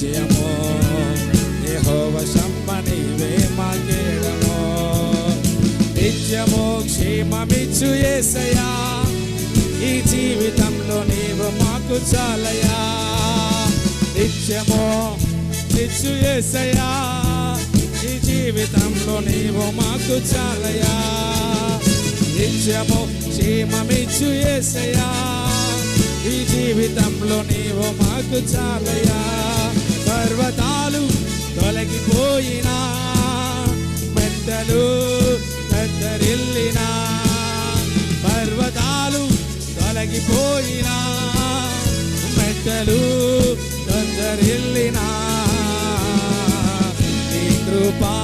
విజయము. యెహోవా షమ్మా నీవే మా కేడము. నిత్యము క్షేమమిచ్చు యేసయ్యా, ఈ జీవితంలో నీవు మాకు చాలయ్యా. నిత్యము నిచ్చు యేసయ్యా, ఈ జీవితంలో నీవు మాకు చాలయ్యా. నిత్యము క్షేమమిచ్చు యేసయ్యా, ఈ జీవితంలో నీవు మాకు చాలయ్యా. పర్వతాలు తొలగిపోయినా, మెట్టలు కత్తరిల్లినా, పర్వతాలు తొలగిపోయినా, మెట్టలు కత్తరిల్లినా, నీ కృపా